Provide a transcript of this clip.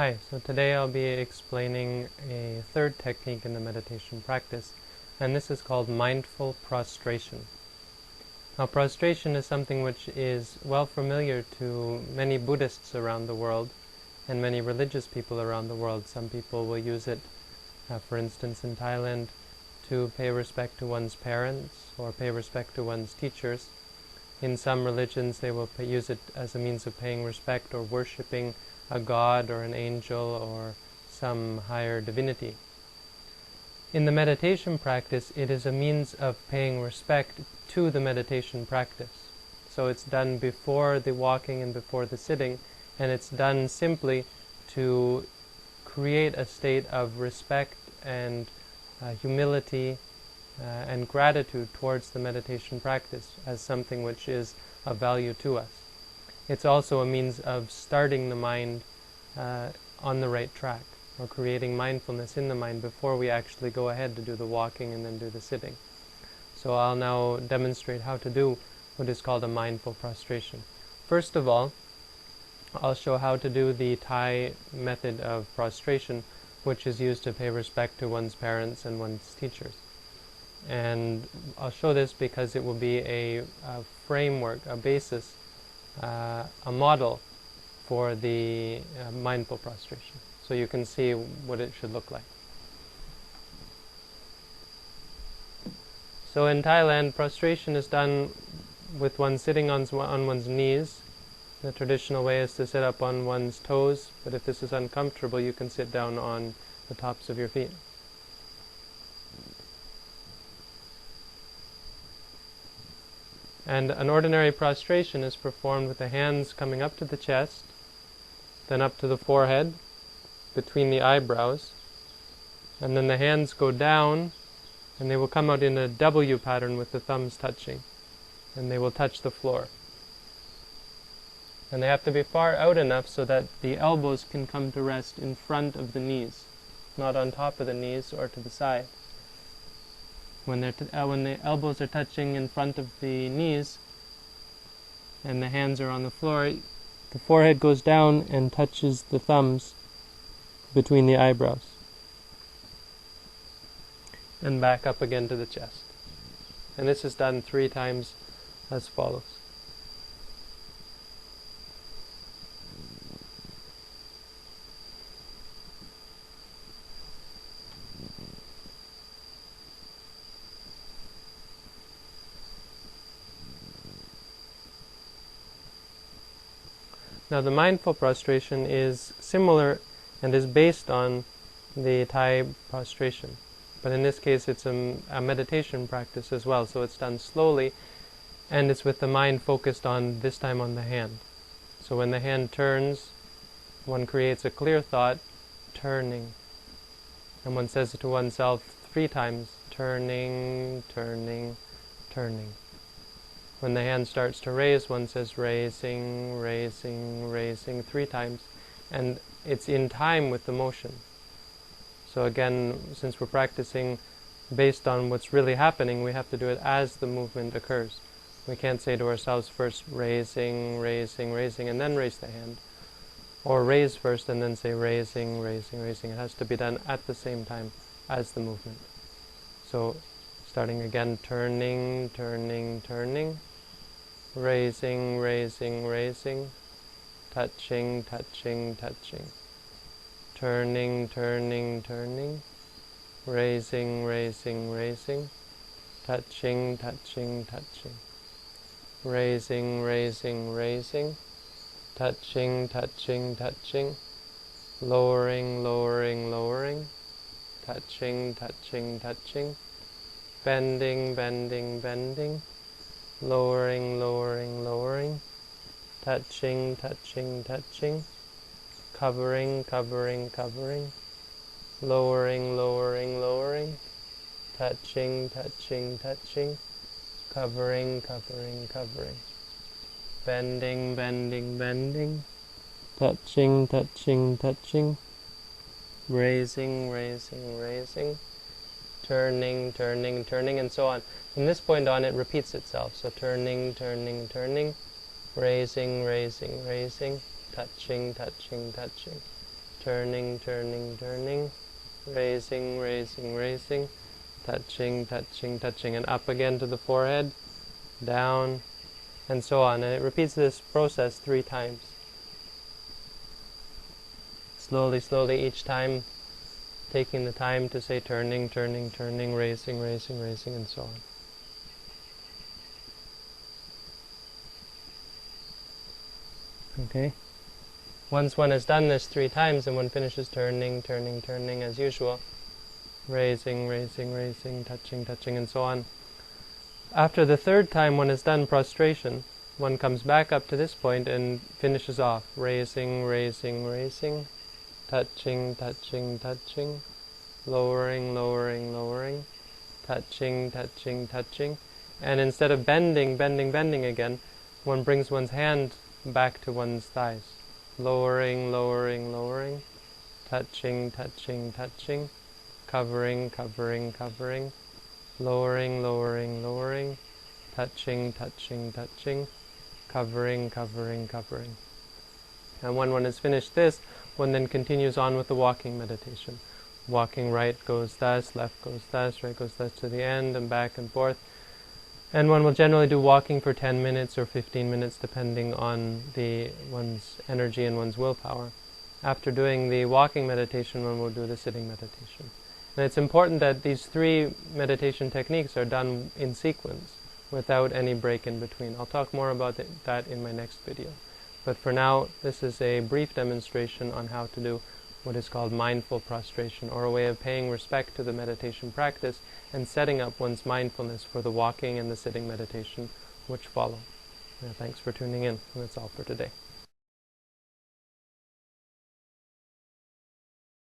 Hi, so today I'll be explaining a third technique in the meditation practice, and this is called mindful prostration. Now, prostration is something which is well familiar to many Buddhists around the world and many religious people around the world. Some people will use it, for instance, in Thailand, to pay respect to one's parents or pay respect to one's teachers. In some religions, they will use it as a means of paying respect or worshipping a god or an angel or some higher divinity. In the meditation practice, it is a means of paying respect to the meditation practice. So it's done before the walking and before the sitting, and it's done simply to create a state of respect and humility and gratitude towards the meditation practice as something which is of value to us. It's also a means of starting the mind on the right track, or creating mindfulness in the mind before we actually go ahead to do the walking and then do the sitting. So I'll now demonstrate how to do what is called a mindful prostration. First of all, I'll show how to do the Thai method of prostration, which is used to pay respect to one's parents and one's teachers. And I'll show this because it will be a framework, a basis, a model for the mindful prostration. So you can see what it should look like. So in Thailand, prostration is done with one sitting on one's knees. The traditional way is to sit up on one's toes, but if this is uncomfortable, you can sit down on the tops of your feet. And an ordinary prostration is performed with the hands coming up to the chest, then up to the forehead, between the eyebrows, and then the hands go down, and they will come out in a W pattern with the thumbs touching, and they will touch the floor. And they have to be far out enough so that the elbows can come to rest in front of the knees, not on top of the knees or to the side. When the elbows are touching in front of the knees and the hands are on the floor, the forehead goes down and touches the thumbs between the eyebrows. And back up again to the chest. And this is done 3 times as follows. Now the mindful prostration is similar and is based on the Thai prostration. But in this case it's a meditation practice as well, so it's done slowly and it's with the mind focused on, this time, on the hand. So when the hand turns, one creates a clear thought, turning. And one says it to oneself 3 times, turning, turning, turning. When the hand starts to raise, one says raising, raising, raising 3 times. And it's in time with the motion. So again, since we're practicing based on what's really happening, we have to do it as the movement occurs. We can't say to ourselves first raising, raising, raising, and then raise the hand. Or raise first and then say raising, raising, raising. It has to be done at the same time as the movement. So starting again, turning, turning, turning. Raising, raising, raising, touching, touching, touching, turning, turning, turning, raising, raising, raising, touching, touching, touching, raising, raising, raising, touching, touching, touching, lowering, lowering, lowering, touching, touching, touching, bending, bending, bending, lowering, lowering, lowering, touching, touching, touching, covering, covering, covering, lowering, lowering, lowering, touching, touching, touching, covering, covering, covering, bending, bending, bending, touching, touching, touching, raising, raising, raising, turning, turning, turning, and so on. From this point on, it repeats itself. So turning, turning, turning, raising, raising, raising, touching, touching, touching, turning, turning, turning, raising, raising, raising, touching, touching, touching, and up again to the forehead, down, and so on. And it repeats this process 3 times. Slowly, slowly, each time taking the time to say turning, turning, turning, raising, raising, raising, and so on. Okay. Once one has done this 3 times and one finishes turning, turning, turning as usual, raising, raising, raising, touching, touching, and so on. After the 3rd time one has done prostration, one comes back up to this point and finishes off, raising, raising, raising, touching, touching, touching, lowering, lowering, lowering, touching, touching, touching. And instead of bending, bending, bending again, one brings one's hand back to one's thighs. Lowering, lowering, lowering, touching, touching, touching, covering, covering, covering, lowering, lowering, lowering, touching, touching, touching, covering, covering, covering. And when one has finished this, one then continues on with the walking meditation. Walking right goes thus, left goes thus, right goes thus to the end, and back and forth. And one will generally do walking for 10 minutes or 15 minutes depending on one's energy and one's willpower. After doing the walking meditation, one will do the sitting meditation. And it's important that these 3 meditation techniques are done in sequence without any break in between. I'll talk more about that in my next video. But for now, this is a brief demonstration on how to do what is called mindful prostration, or a way of paying respect to the meditation practice and setting up one's mindfulness for the walking and the sitting meditation which follow. Thanks for tuning in, and that's all for today.